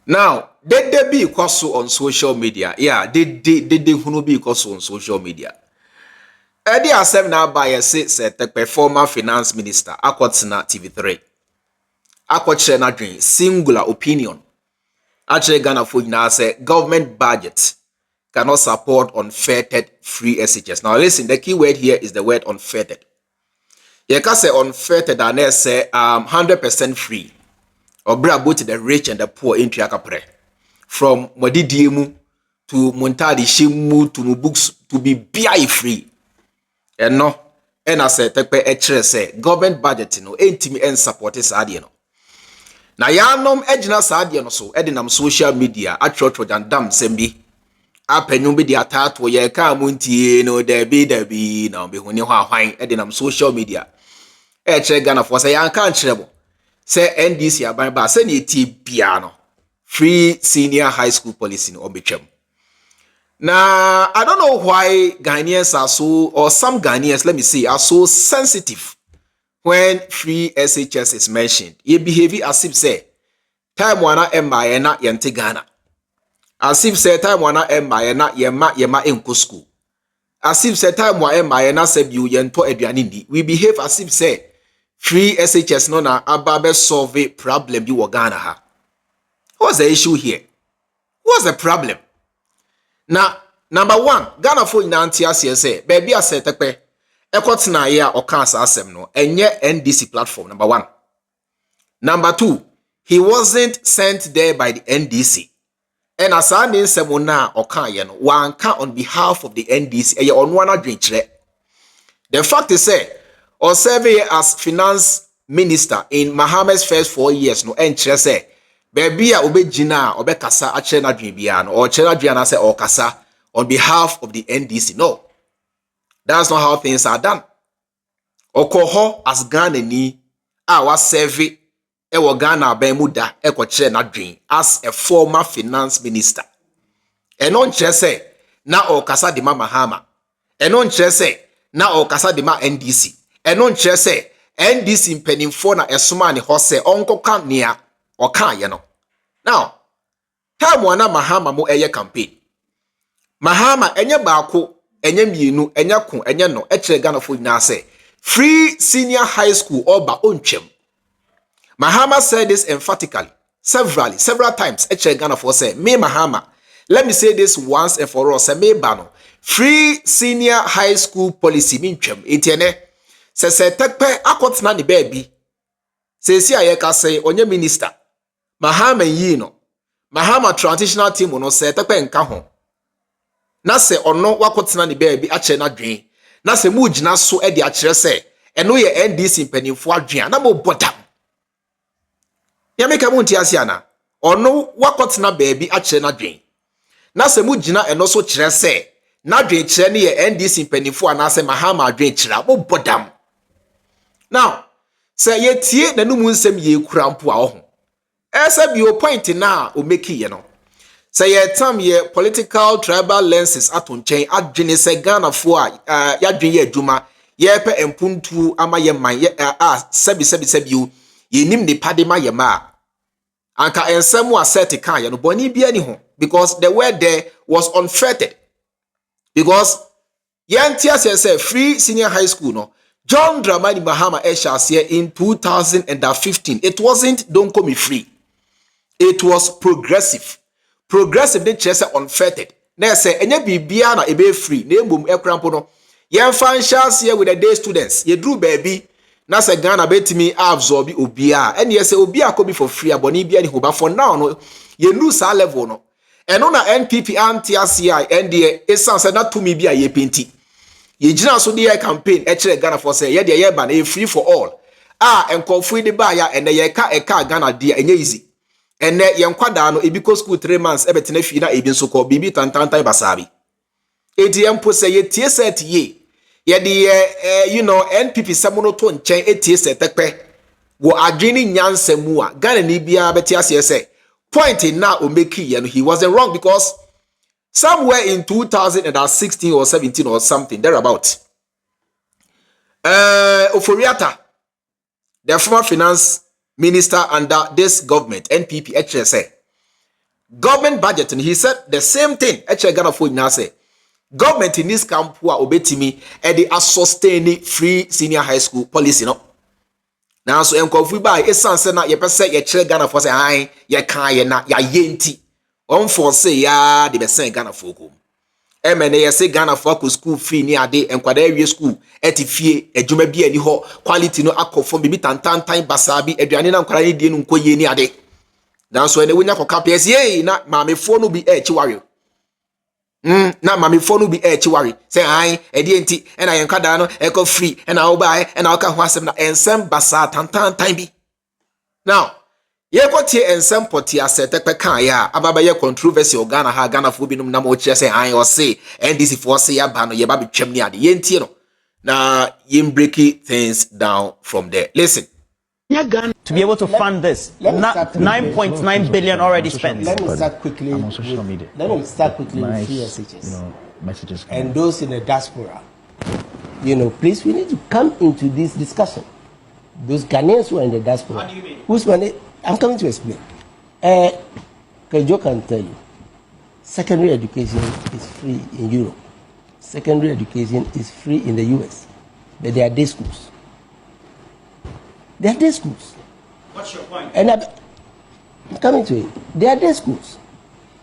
Now, did they be also on social media? Yeah, did they who be also on social media? Eddie Asem now by a Seth Terkper, former finance minister, Akotsina TV3. Akotsina dream singular opinion. Actually, Ghana for now say government budget cannot support unfettered free SHS. Now, listen, the key word here is the word unfettered. You can say unfettered and they say 100% free. Or bring both the rich and the poor into Akapre. From Modidiemu to Montadi Shimu to books to be BI free. And no, and I said, Terkper say government budget no ain't me and support this idea no. Na ya nom ejina saade no so edinam social media atwotwo jandam sembi apanyu bi dia tato ye ka muntie no dabi na be huni hwan edinam social media che Ghana for say yan kan kirebo say NDC aban ba say ne ti bia no free senior high school policy no obetwam. Now I don't know why Ghanaians are so, or some Ghanaians let me see, are so sensitive when free SHS is mentioned. Ye behave as if say time wana emma yena yente Ghana. As if say time wana emma yena yema enko school. As if say time wana emma yena sebiu yento eduanindi. We behave as if say free SHS no na ababe solve problem bi wo Ghana ha. What's the issue here? What's the problem? Now, number one, Ghana for inantia say baby a Seth Terkper ekotena ya okansa asem no enye NDC platform. Number one. Number two, he wasn't sent there by the NDC. And as I mean semona okan no one can on behalf of the NDC e on one drink. The fact is say or serve as finance minister in Mohammed's first 4 years no enche say baby a obejina obekasa ache na dwen bia no or che na dwen na say okasa on behalf of the NDC. No. That's not how things are done. Okoho as Ghana ni a wa serve e wo Ghana ban muda e ko kire na dwen as a former finance minister. Eno nche say na okasa de mama hama. Eno nche say na okasa de ma NDC. Eno nche say NDC mpanimfo na esoma ne ho say onkoka nea okan ye no. Now, time wana Mahama mo eye campaign. Mahama enye baako, enye mienu, enye ko, enye no, kire Ghana fo nyina say free senior high school oba ontwem. Mahama said this emphatically, several times. Kire Ghana fo say, me Mahama, let me say this once and for all, say me bano. Free senior high school policy mintwem. Etiene say Seth Terkper akotena ne baby. Say si ayeka say onye minister. Mahama yi no. Mahama transitional team no Seth Terkper nka ho. Na se ono wakotena ne baby ache na dwen. Na se mu gina so e de akere se eno ye NDC mpanimfo adwen na mo bodam. Ya meka mu ntiase ana. Ono wakotena baby ache na dwen. Na se mu gina eno so kire se na dwen kire ne ye NDC mpanimfo ana se Mahama adwen kire mo bodam. Now, say ye tie nanumu nsem ye kura mpo a ho. Esa bi o point na o make ye no. Say ye tam ye political tribal lenses atonchen adwene se Ghana fo a ya dwen ye adwuma ye pe empuntu ama ye man ye sebi ye nim ne pade ma ye ma. Anka ensem a set kan ye no boni bia ni ho because the word there was unfettered. Because ye ntia say free senior high school no John Dramani Mahama Eshasiye in 2015. It wasn't don't call me free. It was progressive. Progressive they chese unfettered. Na say enye bibia na ebe free. Na embom ekrampo no. Yen fan Shasiye with the day students. Ye drew baby. Na say Ghana betimi absorb obia. And ye say obia could be for free aboni bia ni ho. But for now no ye lose our level no. And on a NPP anti-RCI NDA esan say na to me bia ye penti. Ye jina so dey campaign kire Ghana for say ye dey ye ban free for all. Enko free de ba ya ene ye ka Ghana dey enye easy. Ene ye nkwada no ebi ko school 3 months ebetena fi na ebi nso ko bibi tantantan basabi. ATM po say ye tie set ye. Ye dey you know NPP samono to nchen etie Seth Terkper. Wo adwini nyansemu a Ghana ni bia beti ase say point na o make ye no he wasn't wrong because somewhere in 2016 or 17 or something, thereabout. Oforiata, the former finance minister under this government, NPP, HSA, government budget, and he said the same thing. Actually, Ghana for now say government in this camp who are obetimi and they are sustaining free senior high school policy. No, now so enkofu ba esanse na ye pese ye kire Ghana for say han ye kan ye na ya yenti on for say ya de be sen Ghana for ko emene ye say Ghana for ko school free ni ade enkwada awie school etifie adwuma bi ani ho quality no akofo bi tantantan basabi aduane na nkwara ni die no nkoye ni ade now so ene wonya koka pese ye na maamefo no bi chiware na maamefo no bi chiware say han ede enti na ye nkwada no eko free na wo ba na wo ka ho asem na ensem basa tantantan bi now ye kwatie ensem poti asete kan ya ababa ye controversy Ghana ha Ghana fo binum na mo kire say han o say NDC for say ya ba no ye ba betwam ni ade ye ntie no na ye break things down from there. Listen, to be able to fund this, 9.9 billion already spent. Let me start quickly. I'm on social media. Let me start quickly Nice, with free SHS. Messages. And those in the diaspora. Please, we need to come into this discussion. Those Ghanaians who are in the diaspora. What do you mean? Whose money? I'm coming to explain. Kejo can tell you, secondary education is free in Europe. Secondary education is free in the US. But they are day schools. They are day schools. What's your point? And I'm coming to it. They are day schools.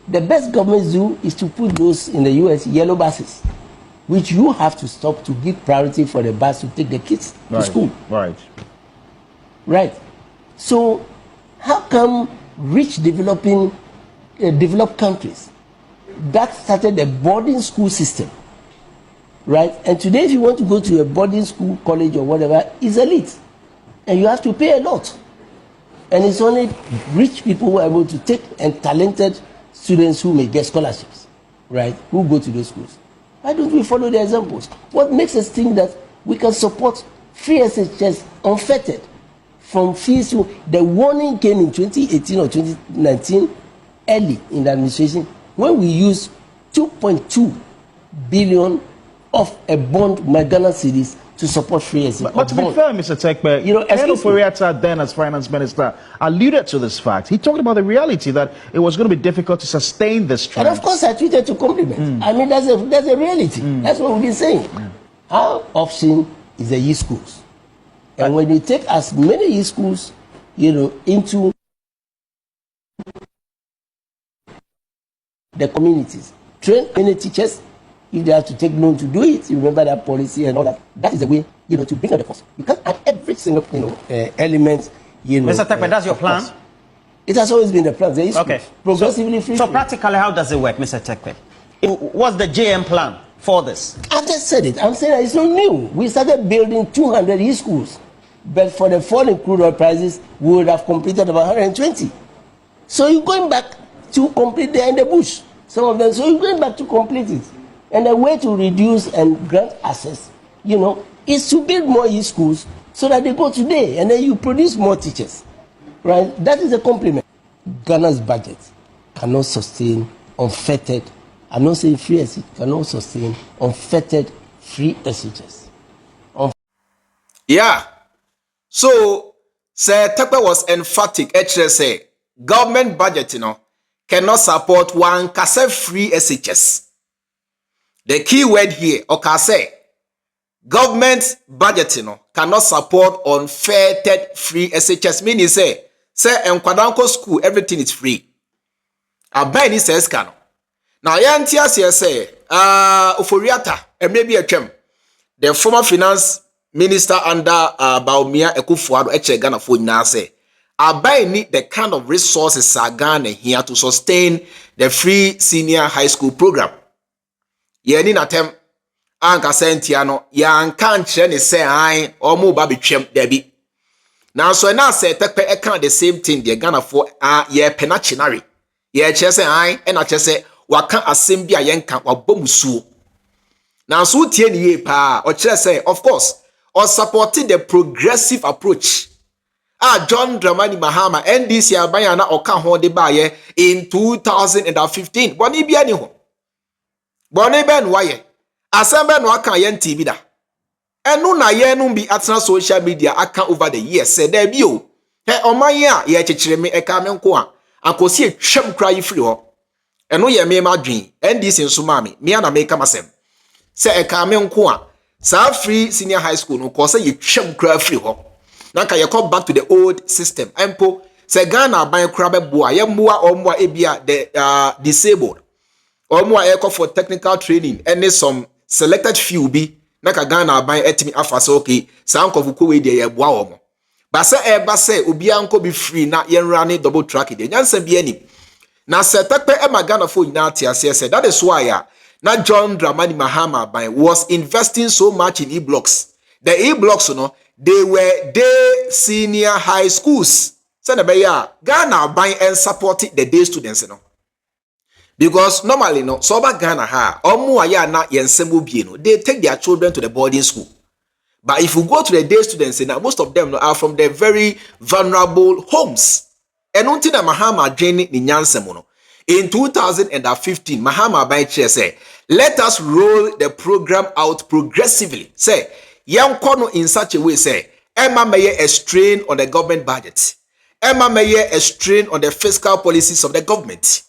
The best governments do is to put those in the US yellow buses, which you have to stop to give priority for the bus to take the kids to school. Right. Right. So, how come rich developed countries that started a boarding school system, right? And today, if you want to go to a boarding school, college, or whatever, it's elite, and you have to pay a lot. And it's only rich people who are able to take and talented students who may get scholarships, right? Who go to those schools. Why don't we follow the examples? What makes us think that we can support free SHS unfettered from fees? The warning came in 2018 or 2019, early in the administration, when we used 2.2 billion of a bond, Ghana cedis, to support free SHS. But to be fair, Mr. Terkper, Foriata, then as finance minister, alluded to this fact. He talked about the reality that it was going to be difficult to sustain this trend. And of course, I tweeted to compliment. I mean, that's a reality. That's what we've been saying. Our option is the e-schools. And when you take as many e-schools, into the communities, train any teachers. If they have to take loan to do it, you remember that policy and all that. That is the way, to bring down the cost. You can't add every single, element, Mr. Terkper, that's your plan? It has always been the plan. There is progressively free. So practically, how does it work, Mr. Terkper? What's the JM plan for this? I've just said it. I'm saying that it's not new. We started building 200 e-schools. But for the fall in crude oil prices, we would have completed about 120. So you're going back to complete there in the bush. Some of them. So you're going back to complete it. And the way to reduce and grant access, is to build more e-schools so that they go today. And then you produce more teachers. Right? That is a compliment. Ghana's budget cannot sustain unfettered. I'm not saying free SHS, cannot sustain unfettered free SHS. Yeah. So, Seth Terkper was emphatic. Say government budget, cannot support one kase free SHS. The key word here, say government budget, cannot support unfettered free SHS. Meaning say Nkwadanko school, everything is free. Abani says can. Now, Yantias here say, Uforiata, and maybe a chem. The former finance minister under Baumia Ekufuado Ghana for now say, Abai need the kind of resources Ghana here to sustain the free senior high school program. Ye ni natem anka sentiano ya anka nche ne se an omo ba betwem dabi. Now so na Seth Terkper e kan the same thing the Ghana for ye penachinary. Ye che se an e na che se waka asem bi a ye nka wabomusuo. Now so tie ni ye pa o che se of course or supporting the progressive approach. John Dramani Mahama NDC abanya na oka ho de ba ye in 2015. Boni bia ni ho. Boni ben waye. Asembe no aka ye TV da. Enu na ye no bi atena social media aka over the years. Say there bi o. He oman ye a ye chechire me eka me nko a. ankosi etwam kra yi free ho eno ye me madwen NDC nso ma me ana make masem se e ka me nko a sa free senior high school no ko se yetwam kra free ho na ka ye come back to the old system empo se Ghana aban kra be boa ye mmoa ommoa ebia the disabled ommoa e for technical training and some selected few bi na ka Ghana aban etimi afa se okay sa nkofo we de ye boa omo ba se e ba se obi anko bi free na ye run double track de nyansa bi ani na Seth Terkper ema Ghana for ina tiase say that is why na John Dramani Mahama was investing so much in e-blocks. The e-blocks, they were day senior high schools. So Ghana buying and supporting the day students, because normally so about Ghana they take their children to the boarding school. But if you go to the day students, most of them are from the very vulnerable homes. And until the Mahama joining in Nyansemono. In 2015, Mahama Baiche said, let us roll the program out progressively. Say, young kono in such a way, say, Emma may a strain on the government budget. Emma may a strain on the fiscal policies of the government.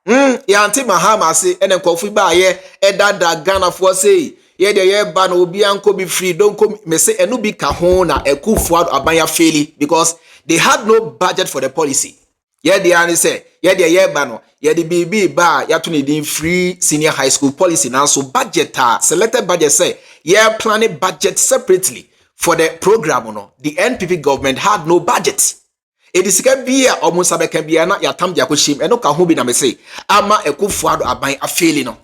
Yanti Mahama say, and then Kofi Baye, Eda Ghana for say, ye de ye ban obi anko be free, don't come me say enubi kahona eku fuad abanya fairly because they had no budget for the policy. Ye de ani say, ye de ye bano, ye de BB ba ya to need free senior high school policy now so budget selected budget say ye planning budget separately for the program the NPP government had no budget. It is can be almost a can be na ya tam dia ko shim eno ka ho bi na me say ama eku fuad abanya afeli no.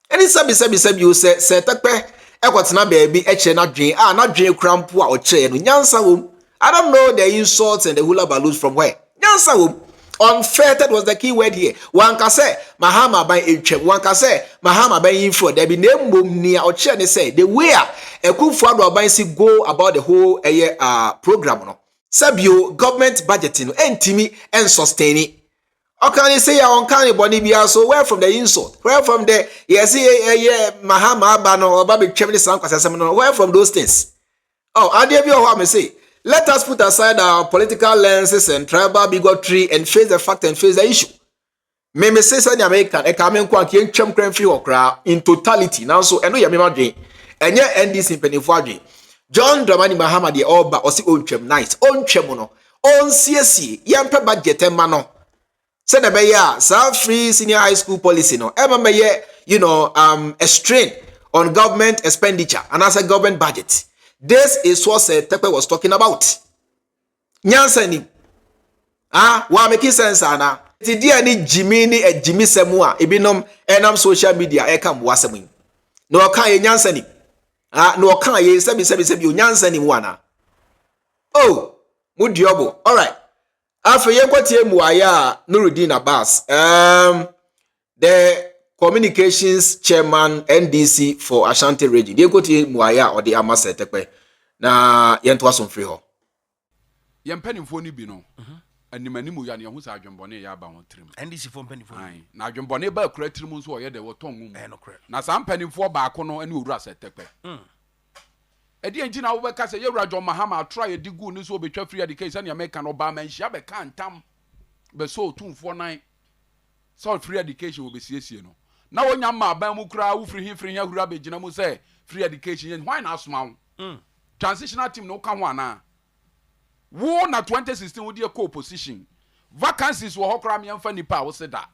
And it's sabi you say Seth Terkper ekwatena baby eche na dwen na dwen krampo a oche no nyansa wom. I don't know the insults and the hula balloons from where. Nyansa wom. Unfettered was the key word here. One can say Mahama by eche. One can say Mahama by info. There be name mum near oche ne say the way ekufo do ban si go about the whole program no. Sabio government budgeting entimi and sustaining. How can you say on can body be so where from the insult? Where from the yes Mahama Bano or Baby Chemney Sank where from those things? Oh, I dare you what I say. Let us put aside our political lenses and tribal bigotry and face the fact and face the issue. Me say say the American e come kwa kien twam kran free okra in totality. Now so eno ya me madwen. Enye NDC penifo adwen. John Dramani Mahama de oba o si ontwam nice. Ontwam no. Onsiesie yempe budget ma no. Say the beya some free senior high school policy no. Emma may a strain on government expenditure and as a government budget. This is what Seth Terkper was talking about. Nyansani. Wa make sense ana. Ti dia ni Jimmy ni Jimmy semua ebinom enam social media e kam wasem. No kan ye nyansani. No kan ye sebi nyansani mu ana. Oh, mudiobo. All right. After Yenkwatie Muaya Nurudeen Abbas, the communications chairman NDC for Ashanti region. Yenkwatie Muaya or the Abbas Seth Terkper na yentwa som free ho. Yempanimfo ni bi no. Animanimu ya ne ho sa adwembone ya ba won trim. NDC for mpanimfo. Na adwembone ba kura trim nso ye de woton mu. Na sa mpanimfo ba ko no ene owura Seth Terkper. Edi enjina wo be ka se yewura John Mahama try digu ni so betwa free education ya make no ba man hia be ka ntam be so tumfo nan so free education wo be siesie no na wonya ma ban mu kura wo free hia hura be gina mu say free education why na asoma wo transitional team no ka ho ana wo na 2016 wo de co position vacancies wo hokra me amfa nipa wo se da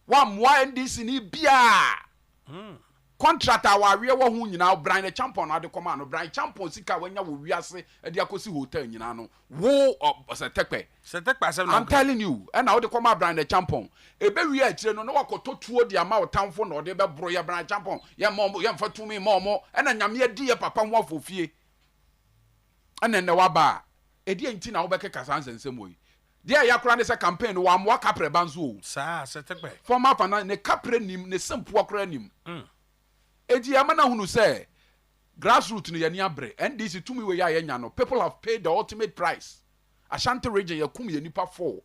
wa moa NDC ni bia contract awawe wo hu nyina Brian the champion na de koma no Brian champion sika wanya wo wiase e de akosi hotel nyina no wo Seth Terkper I'm telling you and na wo de koma Brian the champion e be wi a kire no na wakoto tuo de ama otamfo na de be bro ya Brian champion ya mo ya mfa tumi mo e na nyame adi ye papa ho afofie ana ne waba e de nti na wo be keka sansensem oyi de ya kura ne se campaign wa mo kapre banzo sa Seth Terkper former pana ne kapre nim ne sempo akura nim Edi amana hunu say grassroots ni yani abre NDC tumi we ya yenya no people have paid the ultimate price. Ashanti region yakum ye nipa 4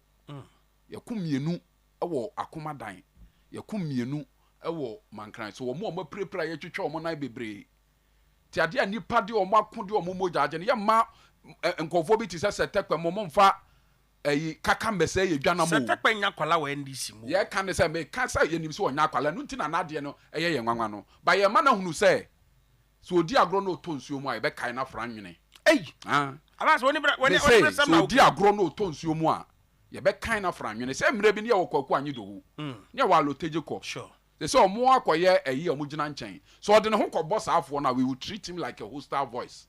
yakum mienu ewo akomadan yakum mienu ewo mankran so omo prepare ye twetwe omo nan bebre ti ade a nipa de omo akode omo mojaje ne ye ma nkofo bi ti Seth Terkper mo mfa kaka mbese ye dwana mo Seth Terkper nya kwala wa NDC mu ye kan say me kan say ye nim so onya kwala no ntina na ade no eye ye nwanwa no ba ye ma na hunu say so odi agro no to nsuo mu a ye be kan na fra nwene Abbas woni so odi agro no to nsuo mu a ye be kan na fra nwene say mre bi ne ye wokwaku anyi do hu ne wa loteje ko sure they say omo akoye eyi omo gina nchen so ode ne ho ko boss afo na we will treat him like a hostile voice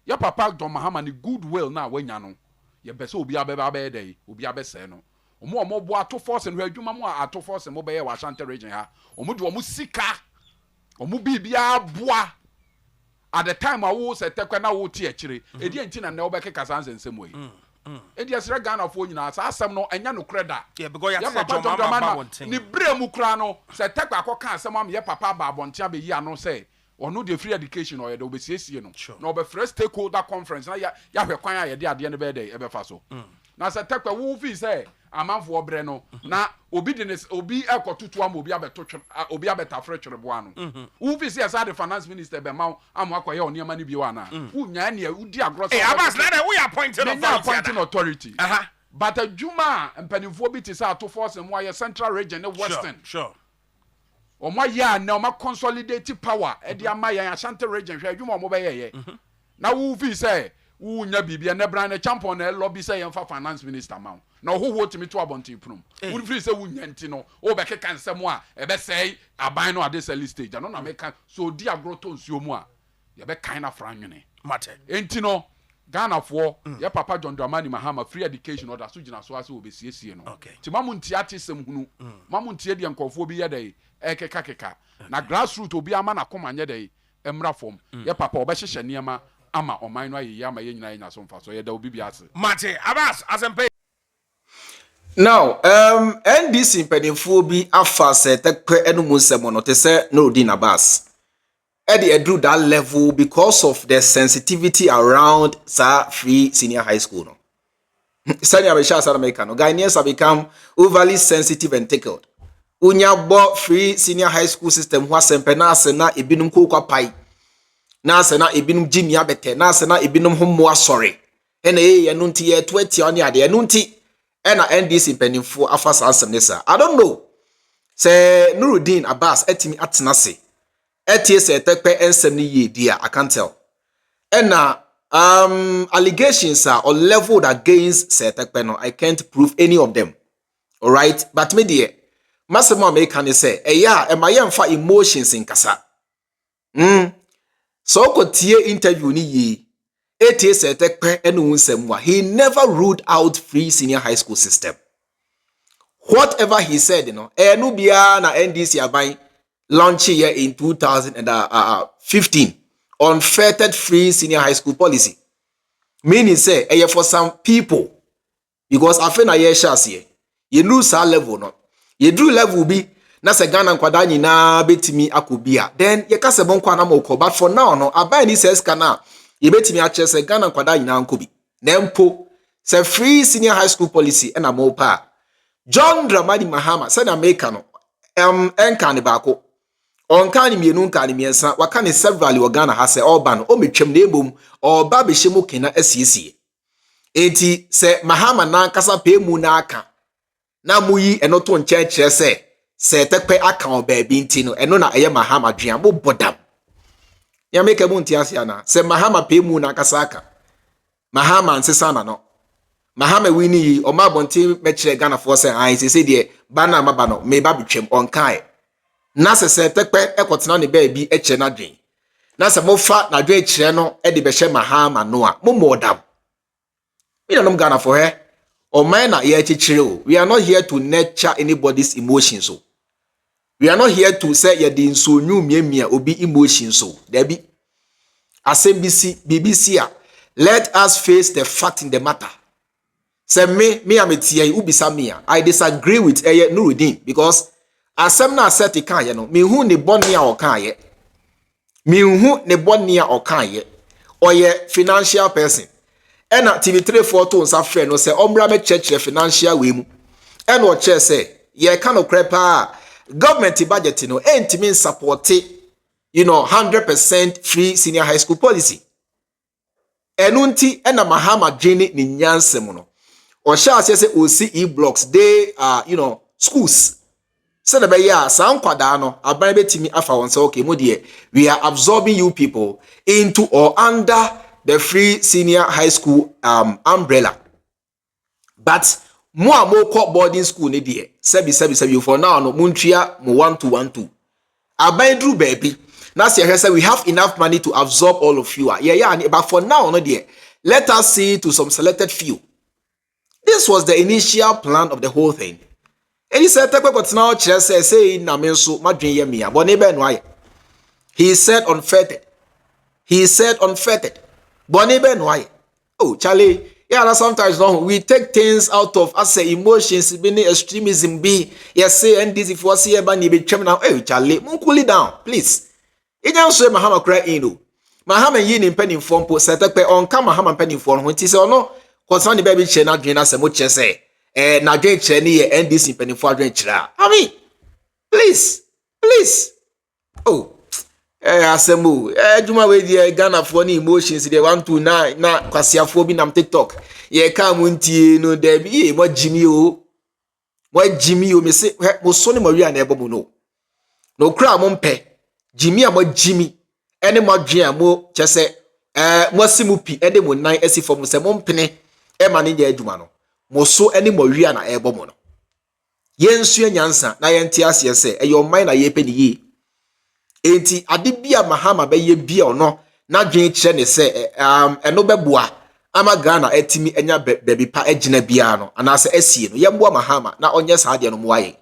your papa John Mahama ni goodwill na wanya no ye be say obi abeba be dey obi abese no omo bo ato force no adwuma mo ato force mo be ye wa Ashanti region ha omo de omo sika omo bibia boa at the time awo se tekwa na wo tie akire edi enti na wo be keka sanse nsem we edi asira Ghana fo nyina sa asem no enya no kreda yeah because ya say John Mahama wonten ni bremu kra no se tekwa akoka asem am ye papa ba abonte abeyi ano say ono de free education or ye de obesiesie no na obefre stakeholder conference na ya hwe kwan ya de ade ne be dey e be fa so na se tekwa wo fi say amanfo obre no na obi ekotutu am obi abetotwe obi abetafre twrebo ano wo fi say as the finance minister be ma am akoye oniema ne bi wa na wo nya ne udi agro eh Abbas na we appointing authority but adwuma mpanimfo bi ti say ato force mo aye central region ne western sure Oma ya na oma consolidate power e di ama ya Ashanti region hwe adwuma omo be ye na wo fi say wo nya bibia na bran na champion na lobby say yem fa finance minister ma na ho ho timi to abonti prum wo fi say wo nya nti no wo be keka nsem a e be say aban no ade sell stage no na make so di agro to nsuo mu a ye be kan na fra nwene mate enti no Ghana for your papa John Dramani Mahama free education or da so gina so ase obesiesie no ti mamu ntia tesem hunu mamu ntie de nkofo bi ye dey ekeka na grassroots obi ama na koma nye dey emra fom your papa obehye niema ama oman no ayi ama ye nyina nya so mfa so ye da obi bi ase mate Abbas asempe now NDC mpanimfo bi afa Seth Terkper enumu nsemo no te se Nurudeen Abbas Eddie drew that level because of the sensitivity around free senior high school. No, senior American Ghanaians have become overly sensitive and tickled. Unya bo free senior high school system wa sempena sena ebinum kokwa pai. Na sena ebinum jimi abete na sena ebinum homo asore. Ena ye nunti ye 20 oni ade ye nunti ena NDC mpanimfo afa sansem nesa. I don't know. Say Nurudeen Abbas etimi atenase. Seth Terkper ensem ni ye dia I can't tell. And allegations are all leveled against Seth Terkper no I can't prove any of them. All right, but me dear, masema me can say e ma yemfa emotions in kasa. So ko tie interview ni ye Seth Terkper enu nsem wa he never ruled out free senior high school system. Whatever he said, enu bia na NDC aban launching here in 2015 unfettered free senior high school policy. Meaning say, for some people, because I feel na ye shas here, you lose our level no. You drew level be na se Ghana nkwada nyina betimi akobia. Then ye ka se bon kwa na moko, but for now no aban ni says kana ye betimi ache se Ghana nkwada nyina nkobi. Na mpo se free senior high school policy na mo pa. John Dramani Mahama say na make no enka ne bako. Onkani mienu nkani miensa wakane several organa hase oban o metwem na ebom oba behye kena asiesie enti se Mahama na kasa pemu na aka na muyi eno to nche kire se Seth Terkper aka oba bi nti no eno na eye Mahama dwan bo bodam ya meke mu nti ase ana se Mahama pemu na kasa aka Mahama nsesa na no Mahama wini o ma bonti mekire Ghana for se an se de bana maba no me ba betwem onkai na se Seth Terkper ekotena ne ba bi eche na dwen na se mofa na dwen kire no e de behye Mahama no a momodam we don't Ghana for her or man na ye chichire o we are not here to nurture anybody's emotions so we are not here to say ye de nso nyu miemia obi emotions so there be asembisi BBC a let us face the fact in the matter. Say me ametie ubisa me I disagree with Nurudeen because asem na set kan ye no me hu ne boni a okan ye me hu ne boni a okan ye oye financial person ena TV3 photo nsa frɛ no sɛ omra me church financial we mu ena o che sɛ ye ka no krepa government budget no entimi support 100% free senior high school policy enunti ena Mahama dwene ni nyansem no or shall say OCE blocks, they are, schools. So the beya some kwadano aban betimi afa won say okay mo de we are absorbing you people into or under the free senior high school umbrella. But mo boarding school ni de sebi for now no muntria mo 1-2-1-2. Aban dru baby. Now say we have enough money to absorb all of you. Yeah, but for now no de let us see to some selected few. This was the initial plan of the whole thing. And he said, now say na menso madwen ye mia but nebe no aye. He said unfettered. But nebe no aye. Oh Charlie, yeah, sometimes no we take things out of as emotions be extremism be. Yes say NDC if we see eba ni be twem now. Hey Charlie, mun cool it down, please. Ejan so Mahama cry in. Mahama yi ni mpani form po Seth Terkper on ka Mahama mpani form ho ti say ono concern the baby che na dwen na se mo che say na dwen che ni ye NDC mpani for dwen chira. I mean, please. Oh, asemu adwuma we die Ghana for ni emotions dey 129 na kwasiafo bi nam TikTok. Ye ka mu ntie no dey bi mo jimi o. Me say mo so ni mo wi na ebo mu no. No kra mo mpe. Jimi a mo jimi ene mo dwen a mo chese mo simu pi ede mo nan asifo mo se mo mpene e ma ne nya adwuma no. Mo so ene mo wi na ebo mu no. Yensu nyansa na yenti ase se e your mind na ye peni yi. Enti ade bia Mahama be ye bia ono na dwen kire ne se eno beboa ama Ghana etimi enya baby pa agina bia no anase asie no yemboa Mahama na onye sa ade no mo aye.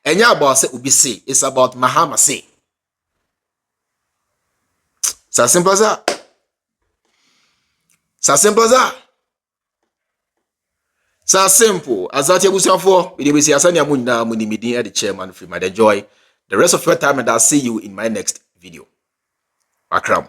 Enya about say obi say it's about Mahama say. So simple as that. So simple as that. You for we be see asanya munna munimidi at the chairman Freemind. Enjoy the rest of your time and I'll see you in my next video. Akram.